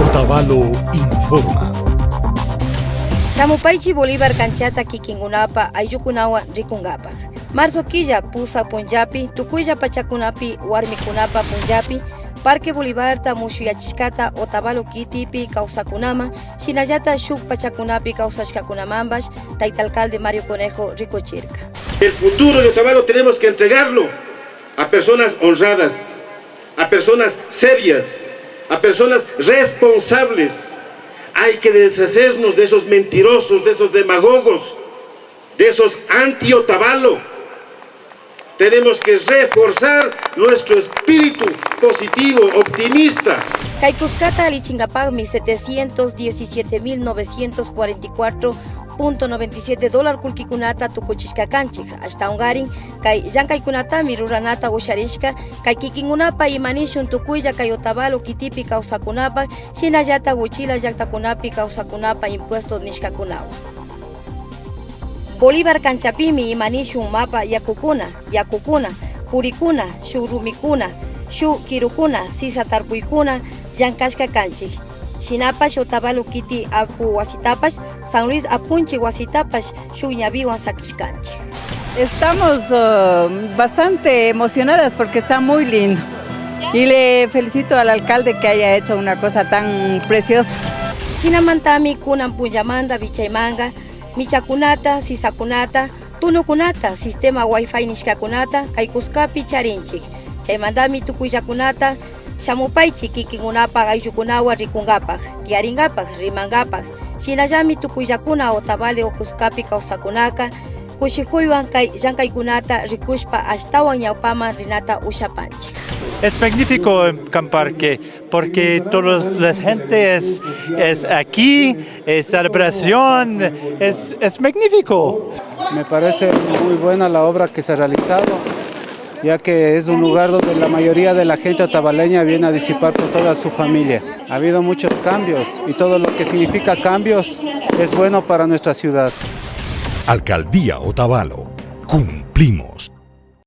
Otavalo informa. Shamupaichik Bolivar Kanchata Kikinpak Ayllunawan Rikunkapak. MARZO quilla pusa punjapi, tukuylla pachakunapi warmikunapa punjapi, Parque Bolivarta mushuyachishkata Otavalo kitipi kawsakunama, shinallata shuk pachakunapi kawsashkakunamambash, tayta alcalde Mario Conejo rikuchirka. El futuro de Otavalo tenemos que entregarlo a personas honradas, a personas serias, a personas responsables. Hay que deshacernos de esos mentirosos, de esos demagogos, de esos anti-Otavalo. Tenemos que reforzar nuestro espíritu positivo, optimista. Kaikuskata Alichingapak 716.944.97 dólar kulkikunata tukuchishkakanchik. Hasta ungarin, kay llankaykunata miruranata usharishka, kay kikinkunapa imanishun tukuylla kay Otavalo kitipi kawsakunapa, shinallata huchila llaktakunapi kawsakunapa impuestos nishkakunawan. Bolivar Kanchapimi imanishun mapa yakukuna, purikuna, shuk rumikuna, shuk kirukuna, sisa tarpuykuna, llankashka kanchik. Shinapash Otavalo kiti apu wasitapash, San Luis apunchi wasitapash, shuk ñaviwan sakishkanchik. Estamos bastante emocionadas porque está muy lindo. Y le felicito al alcalde que haya hecho una cosa tan preciosa. Shinamantami kunan punllamanta bichaymanga, michakunata, sisakunata, tunukunata, sistema wifi nishkakunata, kaykuskapi charinchik. Chaymantami tukuyllakunata, Shamupaichik Kikinpak Ayllunawan Rikunkapak, tiyarinkapak, rimankapak, shinallami tukuyllakuna Otavalo kuskapi kawsakunaka, kushikuywan kay llankaykunata rikushpa ashtawan ñawpaman rinata ushapanchik. Es magnífico en Kanchata porque toda la gente es aquí, es celebración, es magnífico. Me parece muy buena la obra que se ha realizado, ya que es un lugar donde la mayoría de la gente otavaleña viene a disipar con toda su familia. Ha habido muchos cambios y todo lo que significa cambios es bueno para nuestra ciudad. Alcaldía Otavalo. Cumplimos.